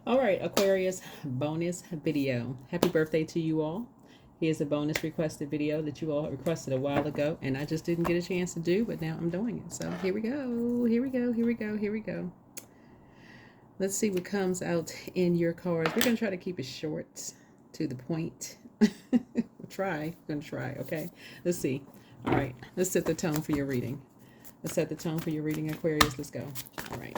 All right, Aquarius bonus video. Happy birthday to you all. Here's a bonus requested video that you all requested a while ago, and I just didn't get a chance to do, but now I'm doing it. So here we go. Here we go. Here we go. Here we go. Let's see what comes out in your cards. We're going to try to keep it short, to the point. We're going to try, okay? Let's see. All right, let's set the tone for your reading. Let's set the tone for your reading, Aquarius. Let's go. All right.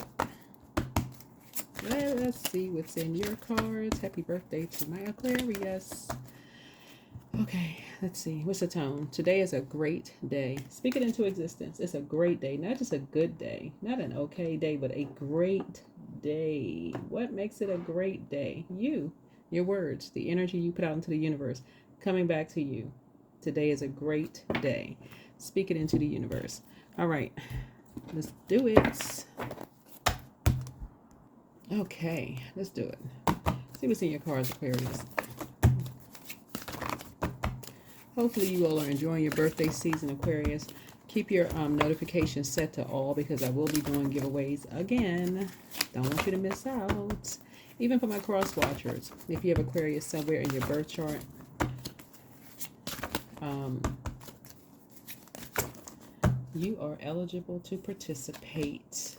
Let's see what's in your cards. Happy birthday to my Aquarius. Okay, let's see. What's the tone? Today is a great day. Speak it into existence. It's a great day. Not just a good day. Not an okay day, but a great day. What makes it a great day? You. Your words. The energy you put out into the universe. Coming back to you. Today is a great day. Speak it into the universe. All right. Let's do it. Okay, let's do it. See what's in your cards, Aquarius. Hopefully you all are enjoying your birthday season, Aquarius. Keep your notifications set to all because I will be doing giveaways again. Don't want you to miss out. Even for my cross watchers, if you have Aquarius somewhere in your birth chart, you are eligible to participate.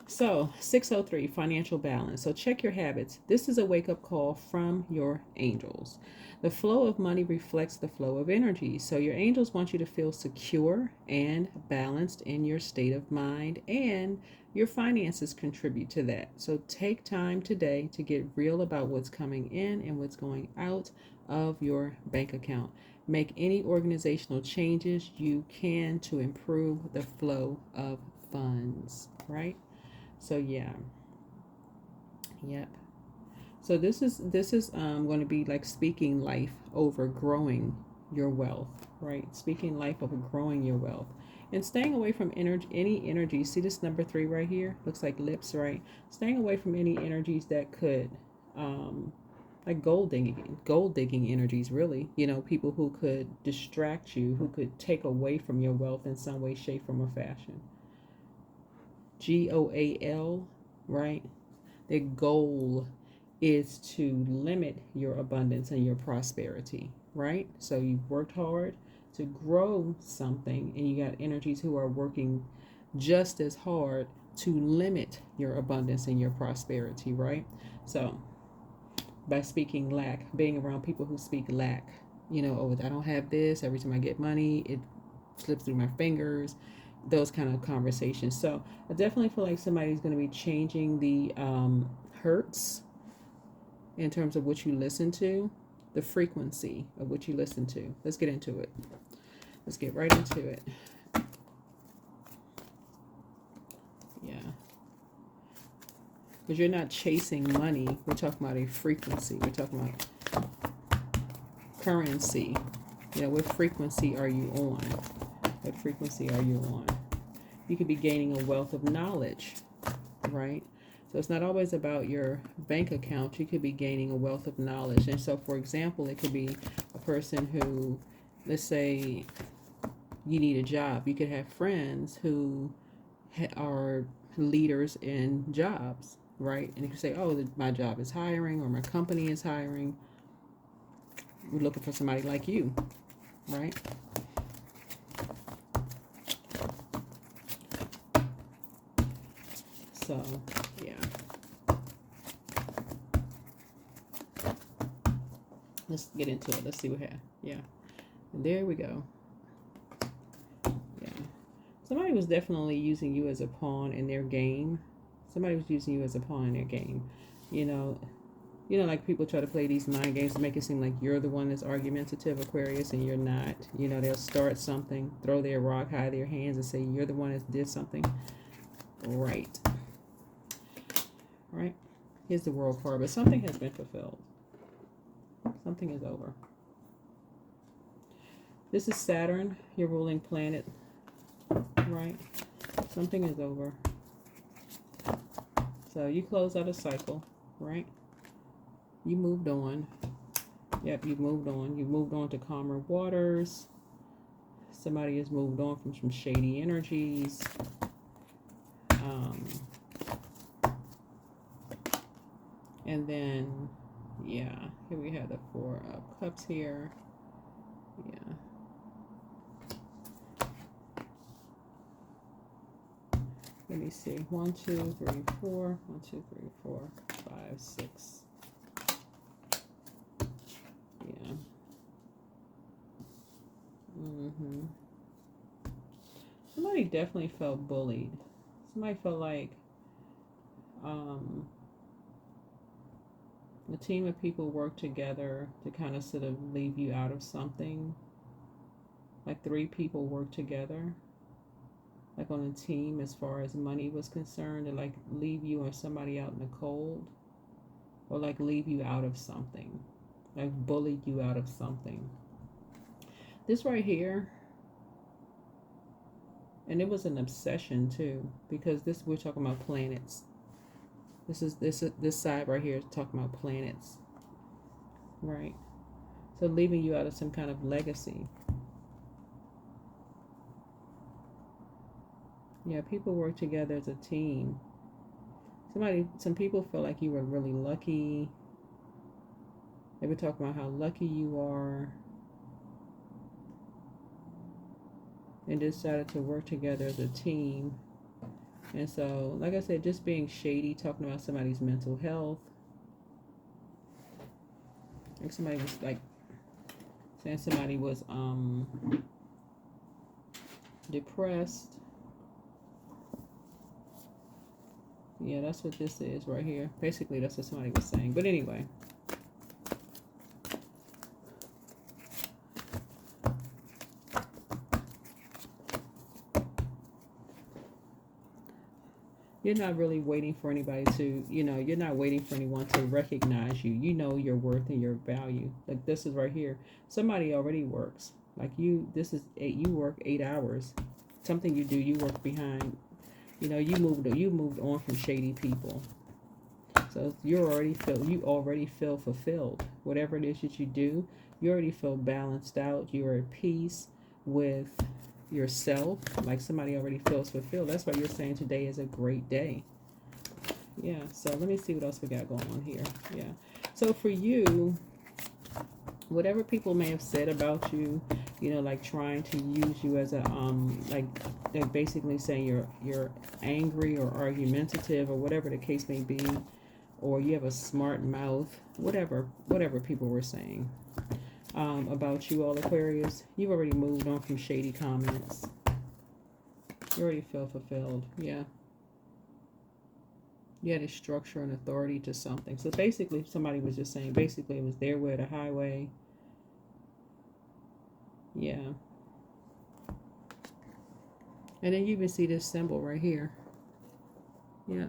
So, 603, financial balance. So, check your habits. This is a wake-up call from your angels. The flow of money reflects the flow of energy. So, your angels want you to feel secure and balanced in your state of mind, and your finances contribute to that. So, take time today to get real about what's coming in and what's going out of your bank account. Make any organizational changes you can to improve the flow of funds, right? So yeah, yep. So this is going to be like speaking life over growing your wealth, right? Speaking life over growing your wealth, and staying away from any energy. See this number 3 right here? Looks like lips, right? Staying away from any energies that could, like gold digging energies. Really, people who could distract you, who could take away from your wealth in some way, shape, form, or fashion. GOAL, right? Their goal is to limit your abundance and your prosperity, right? So you've worked hard to grow something, and you got energies who are working just as hard to limit your abundance and your prosperity, right? So by speaking lack, being around people who speak lack, oh, I don't have this. Every time I get money, it slips through my fingers. Those kind of conversations. So I definitely feel like somebody's going to be changing the hertz in terms of what you listen to, the frequency of what you listen to. Let's get into it. Let's get right into it. Yeah. Because you're not chasing money. We're talking about a frequency. We're talking about currency. What frequency are you on? What frequency are you on? You could be gaining a wealth of knowledge, right? So it's not always about your bank account. You could be gaining a wealth of knowledge. And so, for example, it could be a person who, let's say you need a job. You could have friends who are leaders in jobs, right? And you can say, oh, my job is hiring, or my company is hiring. We're looking for somebody like you, right? So, yeah. Let's get into it. Let's see what happens. Yeah. And there we go. Yeah. Somebody was definitely using you as a pawn in their game. Somebody was using you as a pawn in their game. Like people try to play these mind games to make it seem like you're the one that's argumentative, Aquarius, and you're not. They'll start something, throw their rock, hide their hands, and say you're the one that did something. Right. Right? Here's the World card, but something has been fulfilled. Something is over. This is Saturn, your ruling planet, right? Something is over. So you close out a cycle, right? You moved on. Yep, you moved on. You moved on to calmer waters. Somebody has moved on from some shady energies. And then, yeah, here we have the Four of Cups here. Yeah. Let me see. 1, 2, 3, 4. 1, 2, 3, 4, 5, 6. Yeah. Somebody definitely felt bullied. Somebody felt like a team of people worked together to kind of sort of leave you out of something. Like 3 people worked together, like on a team as far as money was concerned, to like leave you or somebody out in the cold, or like leave you out of something, like bullied you out of something. This right here, and it was an obsession too, because this, we're talking about planets. This side right here is talking about planets, right? So leaving you out of some kind of legacy. Yeah, people work together as a team. Some people feel like you were really lucky. They were talking about how lucky you are, and decided to work together as a team. And so, like I said, just being shady, talking about somebody's mental health. Like somebody was like saying somebody was depressed. Yeah, that's what this is right here. Basically, that's what somebody was saying. But anyway. You're not really waiting for anybody to, you're not waiting for anyone to recognize you. You know your worth and your value. Like this is right here. Somebody already works. Like you, this is you work 8 hours. Something you do, you work behind. You moved on from shady people. So you already feel fulfilled. Whatever it is that you do, you already feel balanced out. You're at peace with yourself. Like somebody already feels fulfilled. That's why you're saying today is a great day. Yeah. So let me see what else we got going on here. Yeah. So for you, whatever people may have said about you, like trying to use you as a like they're basically saying you're angry or argumentative or whatever the case may be, or you have a smart mouth, whatever people were saying about you, all Aquarius. You've already moved on from shady comments. You already feel fulfilled. Yeah. You had a structure and authority to something. So basically, somebody was just saying, basically, it was their way or the highway. Yeah. And then you even see this symbol right here. Yeah.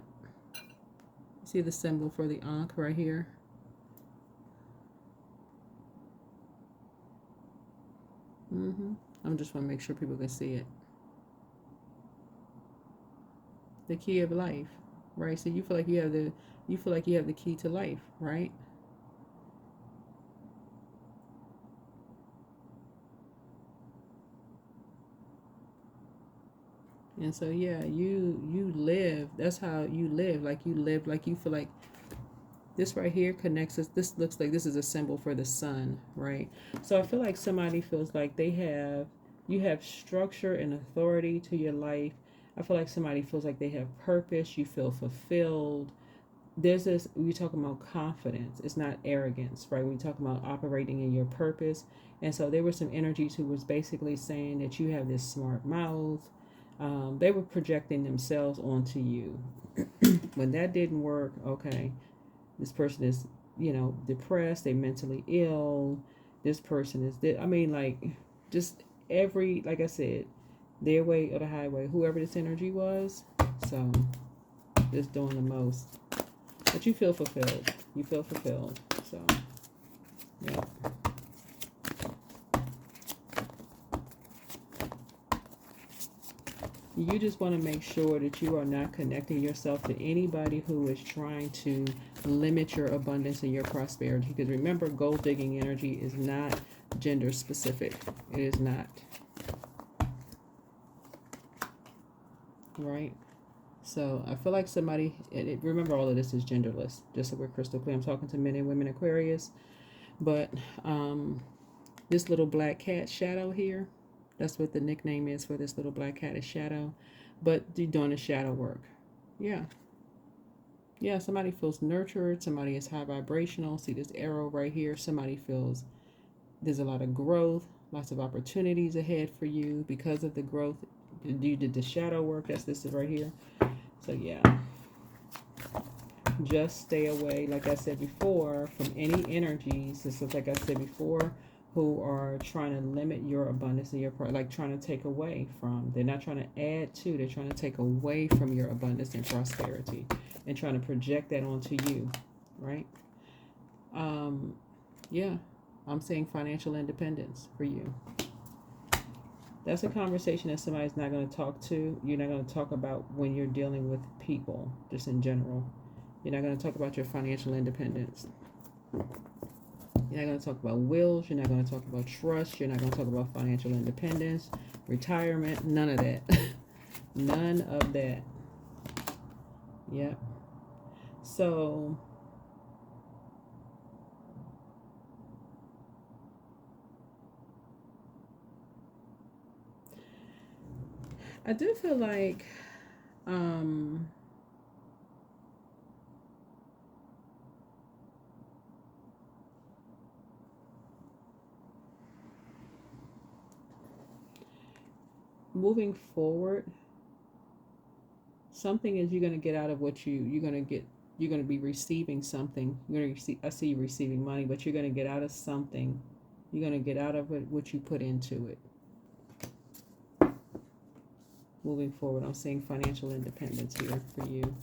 See the symbol for the Ankh right here? I'm just want to make sure people can see it. The key of life, right? So you feel like you have the key to life, right? And so yeah, you live. That's how you live. Like you feel like this right here connects us. This looks like this is a symbol for the sun, right? So I feel like somebody feels like you have structure and authority to your life. I feel like somebody feels like they have purpose. You feel fulfilled. There's this, we talk about confidence. It's not arrogance, right? We talk about operating in your purpose. And so there were some energies who was basically saying that you have this smart mouth. They were projecting themselves onto you. When that didn't work, okay, this person is, depressed, they mentally ill. This person is, like, just like I said, their way or the highway, whoever this energy was. So, just doing the most. But you feel fulfilled. You feel fulfilled. So, yeah. You just want to make sure that you are not connecting yourself to anybody who is trying to limit your abundance and your prosperity. Because remember, gold digging energy is not gender specific. It is not. Right? So I feel like somebody, remember all of this is genderless, just so we're crystal clear. I'm talking to men and women Aquarius. But this little black cat shadow here, that's what the nickname is for this little black cat, is shadow. But you're doing the shadow work. Yeah. Yeah, somebody feels nurtured. Somebody is high vibrational. See this arrow right here. Somebody feels there's a lot of growth, lots of opportunities ahead for you because of the growth. You did the shadow work. This is right here. So yeah, just stay away, like I said before, from any energies. This is like I said before, who are trying to limit your abundance and your like trying to take away from. They're not trying to add to. They're trying to take away from your abundance and prosperity, and trying to project that onto you, right? Yeah, I'm saying financial independence for you. That's a conversation that somebody's not going to talk to. You're not going to talk about when you're dealing with people, just in general. You're not going to talk about your financial independence. You're not going to talk about wills. You're not going to talk about trust. You're not going to talk about financial independence, retirement, none of that. None of that. Yep. So I do feel like moving forward, something is you're going to get out of what you're going to get. You're going to be receiving something. You're going to receive, I see you receiving money, but you're going to get out of something. You're going to get out of it what you put into it. Moving forward, I'm seeing financial independence here for you.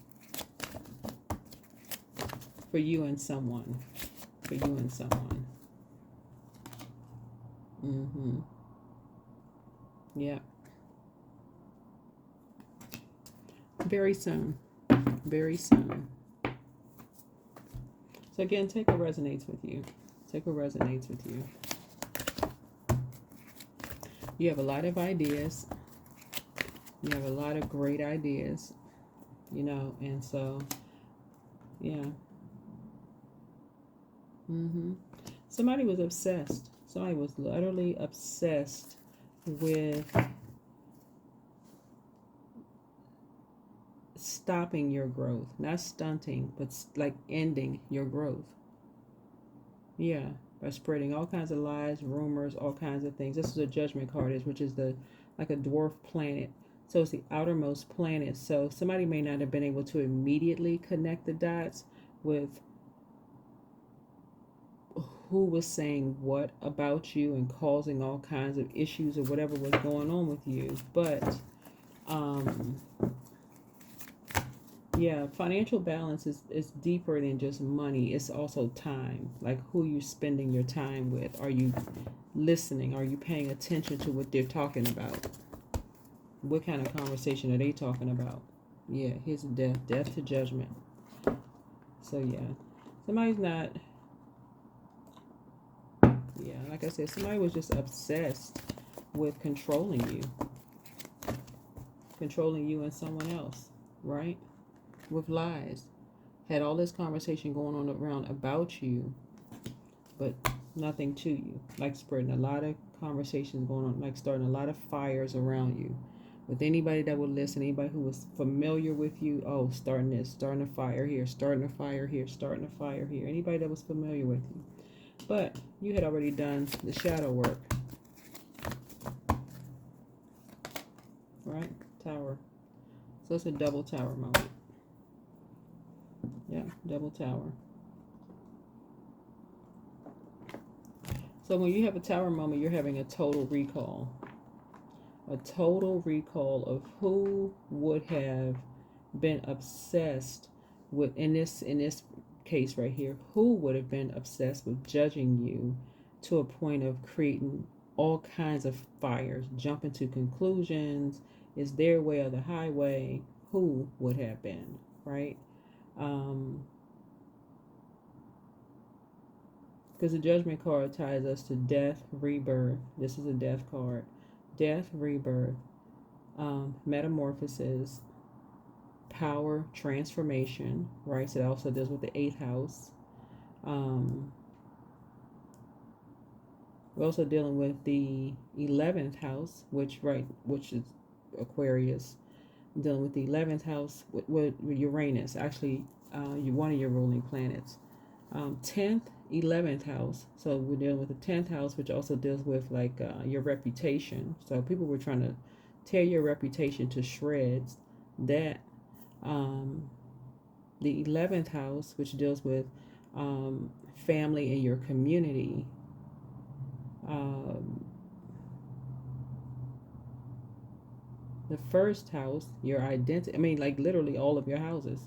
For you and someone. For you and someone. Yeah. Very soon. Very soon. So again, take what resonates with you. Take what resonates with you. You have a lot of ideas. You have a lot of great ideas, you know, and so, yeah. Somebody was obsessed. Somebody was utterly obsessed with stopping your growth, not stunting, but like ending your growth. Yeah, by spreading all kinds of lies, rumors, all kinds of things. This is a judgment card, which is the like a dwarf planet. So it's the outermost planet. So somebody may not have been able to immediately connect the dots with who was saying what about you and causing all kinds of issues or whatever was going on with you. But yeah, financial balance is deeper than just money. It's also time. Like who you're spending your time with. Are you listening? Are you paying attention to what they're talking about? What kind of conversation are they talking about? Yeah, here's death to judgment. So yeah, somebody's not. Yeah, like I said, somebody was just obsessed with controlling you and someone else, right? With lies. Had all this conversation going on around about you, but nothing to you. Like spreading a lot of conversations going on, like starting a lot of fires around you. With anybody that would listen, anybody who was familiar with you, oh, starting this, starting a fire here, starting a fire here, starting a fire here. Anybody that was familiar with you. But you had already done the shadow work. Right? Tower. So it's a double tower moment. Yeah, double tower. So when you have a tower moment, you're having a total recall. A total recall of who would have been obsessed with, in this case right here, who would have been obsessed with judging you to a point of creating all kinds of fires, jumping to conclusions, is their way or the highway. Who would have been, right? Because the judgment card ties us to death, rebirth. This is a death card. Death, rebirth, metamorphosis, power, transformation, right? So that also deals with the 8th house. We're also dealing with the 11th house, which is Aquarius. Dealing with the 11th house with Uranus, actually, one of your ruling planets. 10th, 11th house. So we're dealing with the 10th house, which also deals with like your reputation. So people were trying to tear your reputation to shreds. That the 11th house, which deals with family and your community. The first house, your identity. I mean, like literally all of your houses.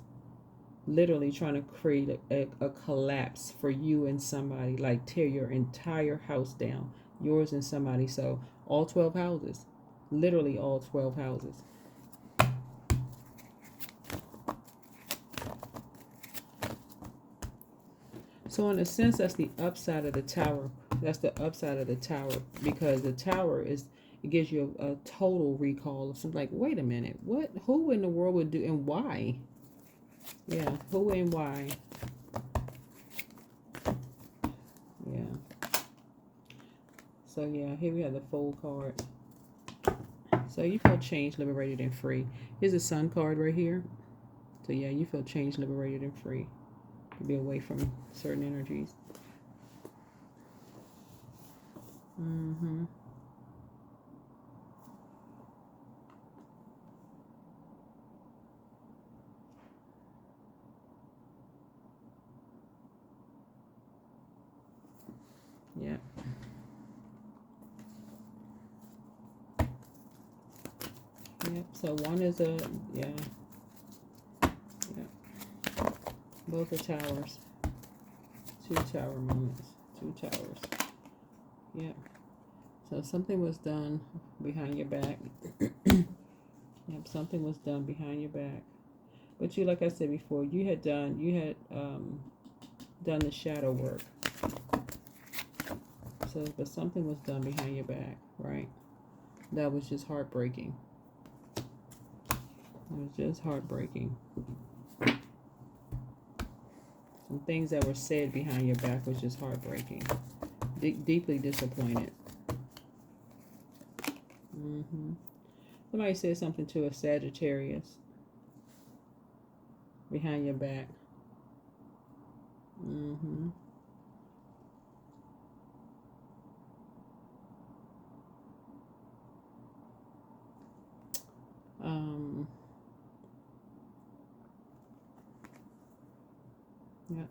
Literally trying to create a collapse for you and somebody, like tear your entire house down, yours and somebody. So all 12 houses, literally all 12 houses. So in a sense, that's the upside of the tower. That's the upside of the tower, because the tower it gives you a total recall of something like, wait a minute, what? Who in the world would do, and why? Yeah, who and why? Yeah. So yeah, here we have the Fool card. So you feel changed, liberated, and free. Here's a Sun card right here. So yeah, you feel changed, liberated, and free. Be away from certain energies. Yeah. Yep. So one is yeah. Both are towers. 2 tower moments. 2 towers. Yeah. So something was done behind your back. Yep, something was done behind your back. But you, like I said before, you had done the shadow work. So, but something was done behind your back, right? That was just heartbreaking. It was just heartbreaking. Some things that were said behind your back was just heartbreaking. Deeply disappointed. Somebody said something to a Sagittarius behind your back. Yeah.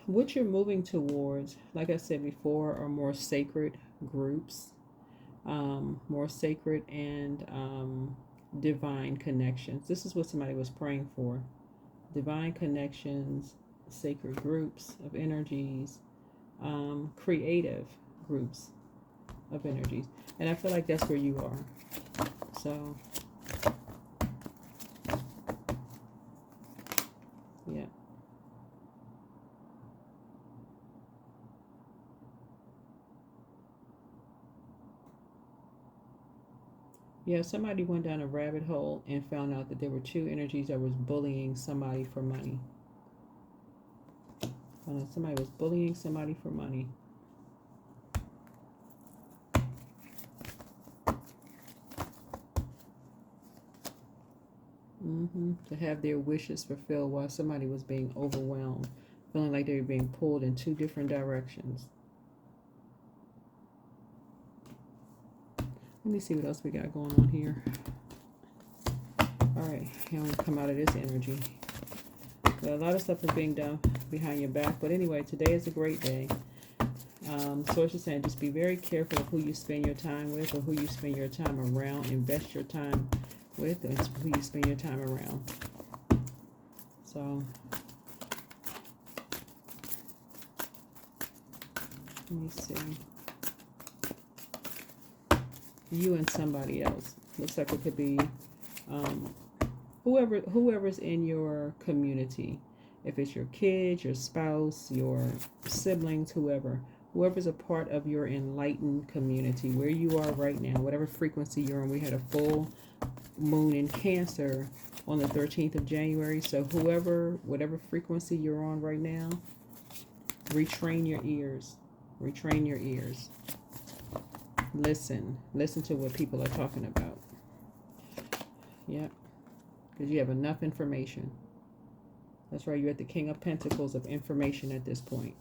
What you're moving towards, like I said before, are more sacred groups, more sacred and divine connections. This is what somebody was praying for. Divine connections, sacred groups of energies, creative groups of energies. And I feel like that's where you are. So, yeah. Yeah, somebody went down a rabbit hole and found out that there were 2 energies that was bullying somebody for money. Somebody was bullying somebody for money. To have their wishes fulfilled while somebody was being overwhelmed, feeling like they were being pulled in 2 different directions. Let me see what else we got going on here. All right, here we come out of this energy. Well, a lot of stuff is being done behind your back, but anyway, today is a great day. Source is saying just be very careful of who you spend your time with or who you spend your time around. Invest your time with and who you spend your time around. So, let me see. You and somebody else. Looks like it could be whoever's in your community. If it's your kids, your spouse, your siblings, whoever's a part of your enlightened community, where you are right now, whatever frequency you're on. We had a full moon in Cancer on the 13th of January. So whatever frequency you're on right now, retrain your ears. Retrain your ears. Listen to what people are talking about. Yep, because you have enough information. That's right, you're at the King of Pentacles of information at this point.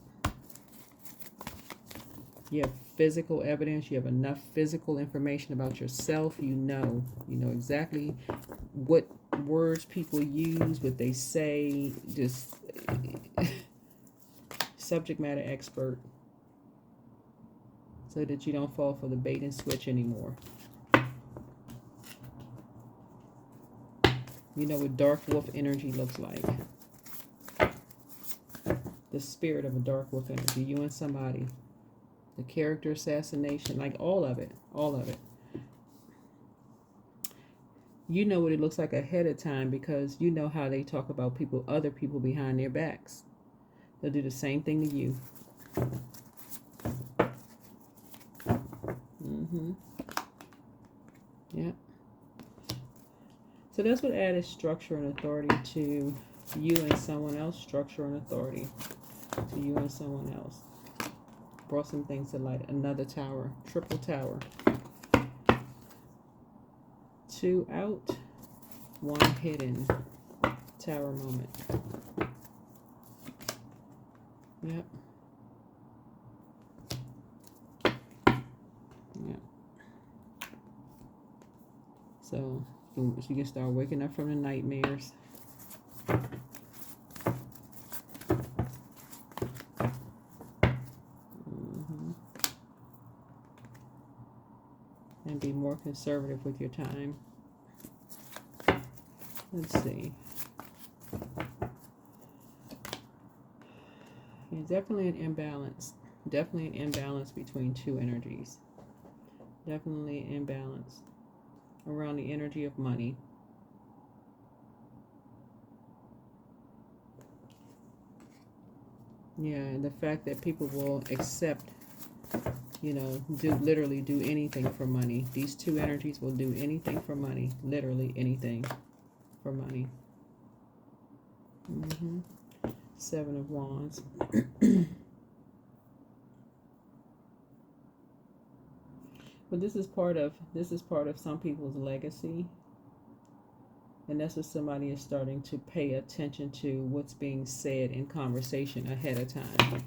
You have physical evidence. You have enough physical information about yourself. You know exactly what words people use, what they say. Just subject matter expert, so that you don't fall for the bait and switch anymore. You know what dark wolf energy looks like. The spirit of a dark wolf energy. You and somebody. The character assassination, like all of it. You know what it looks like ahead of time because you know how they talk about other people behind their backs. They'll do the same thing to you. Yep. So that's what added structure and authority to you and someone else. Structure and authority to you and someone else. Brought some things to light. Another tower. Triple tower. 2 out. 1 hidden. Tower moment. Yep. Yep. So you can start waking up from the nightmares. And be more conservative with your time. Let's see. Yeah, definitely an imbalance. Definitely an imbalance between two energies. Definitely an imbalance around the energy of money. Yeah, and the fact that people will accept, literally do anything for money. These two energies will do anything for money. Literally anything for money. 7 of Wands. But this is part of some people's legacy. And that's what somebody is starting to pay attention to, what's being said in conversation ahead of time.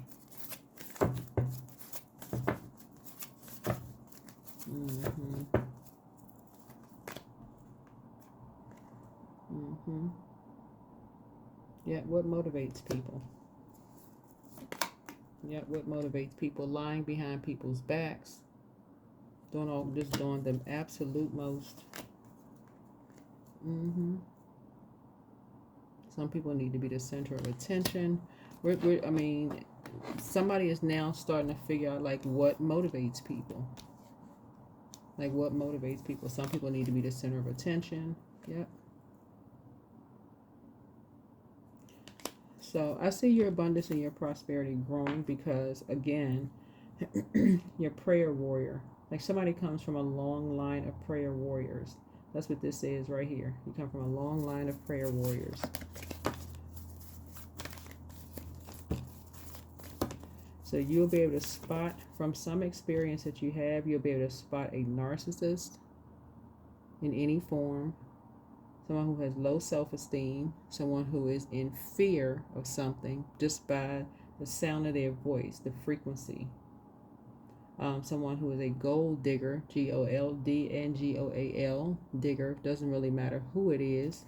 Yeah, what motivates people? Yeah, what motivates people? Lying behind people's backs. Doing the absolute most. Some people need to be the center of attention. Somebody is now starting to figure out, like, what motivates people. Like, what motivates people. Some people need to be the center of attention. Yep. So I see your abundance and your prosperity growing because, again, your prayer warrior. Like, somebody comes from a long line of prayer warriors. That's what this is right here. You come from a long line of prayer warriors. So you'll be able to spot, from some experience that you have, you'll be able to spot a narcissist in any form. Someone who has low self-esteem, someone who is in fear of something just by the sound of their voice, the frequency. Someone who is a gold digger, GOLDNGOAL, digger, doesn't really matter who it is.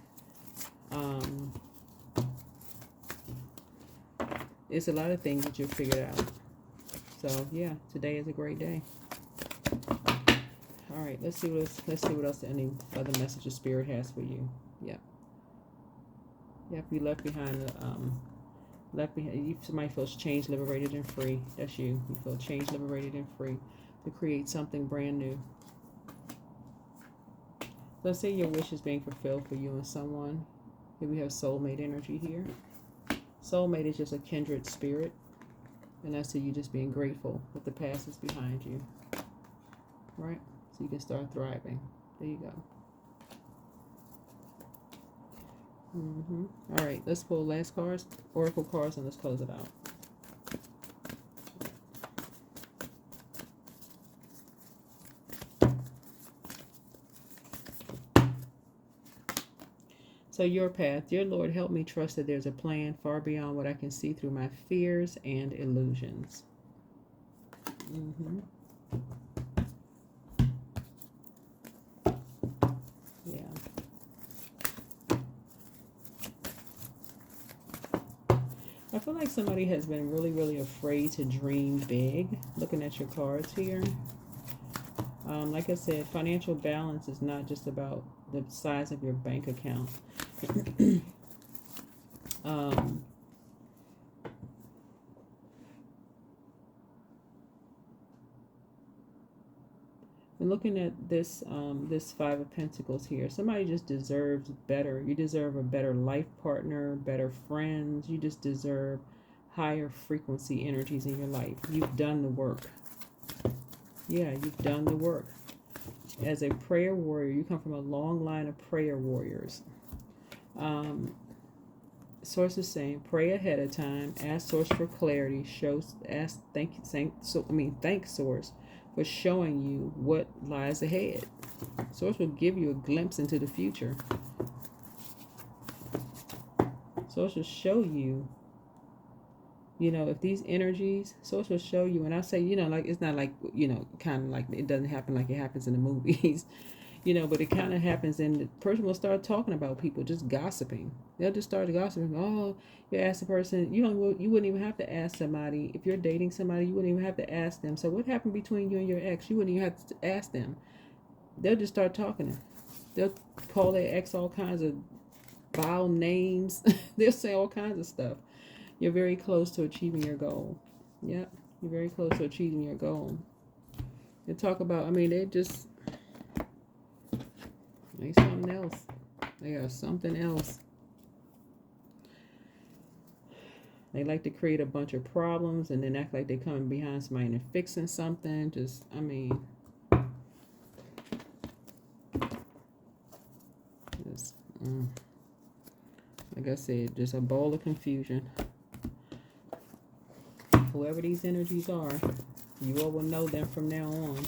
It's a lot of things that you've figured out. So yeah, today is a great day. All right, let's see what else any other message of Spirit has for you. Yep, you left behind somebody feels changed, liberated, and free. That's you. You feel changed, liberated, and free to create something brand new. Let's say your wish is being fulfilled for you and someone. Here we have soulmate energy here. Soulmate is just a kindred spirit, and that's you just being grateful that the past is behind you. Right? So you can start thriving. There you go. All right, let's pull last cards, oracle cards, and let's close it out. So your path, dear Lord, help me trust that there's a plan far beyond what I can see through my fears and illusions. Yeah. I feel like somebody has been really, really afraid to dream big. Looking at your cards here. Like I said, financial balance is not just about the size of your bank account. um, and looking at this, this Five of Pentacles here, somebody just deserves better. You deserve a better life partner, better friends. You just deserve higher frequency energies in your life. You've done the work. Yeah, you've done the work. As a prayer warrior, you come from a long line of prayer warriors. Source is saying, pray ahead of time, ask Source for clarity, thank Source for showing you what lies ahead. Source will give you a glimpse into the future. Source will show you, if these energies, Source will show you, and I say, like, it's not like, kind of like it doesn't happen like it happens in the movies. But it kind of happens, and the person will start talking about people, just gossiping. They'll just start gossiping. Oh, you ask the person, you wouldn't even have to ask somebody. If you're dating somebody, you wouldn't even have to ask them. So what happened between you and your ex? You wouldn't even have to ask them. They'll just start talking. They'll call their ex all kinds of vile names. They'll say all kinds of stuff. You're very close to achieving your goal. Yep, you're very close to achieving your goal. They talk about, they just... They something else. They are something else. They like to create a bunch of problems and then act like they're coming behind somebody and fixing something. Just, like I said, just a bowl of confusion. Whoever these energies are, you all will know them from now on.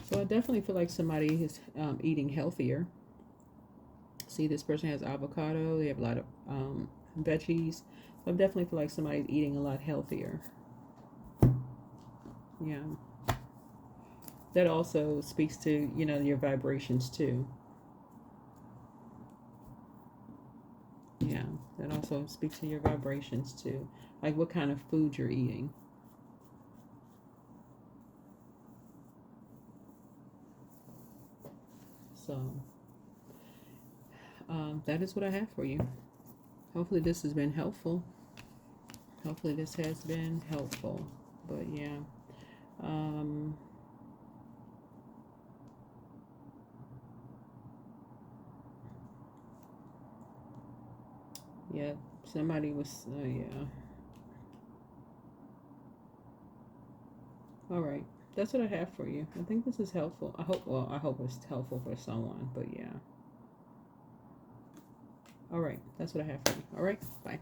So I definitely feel like somebody is eating healthier. See, this person has avocado. They have a lot of veggies. So I definitely feel like somebody's eating a lot healthier. Yeah. That also speaks to, your vibrations too. Yeah, that also speaks to your vibrations too. Like what kind of food you're eating. So, that is what I have for you. Hopefully this has been helpful. Hopefully this has been helpful. But yeah. Yeah, somebody was, yeah. All right. That's what I have for you. I think this is helpful. I hope it's helpful for someone, but yeah. All right. That's what I have for you. All right. Bye.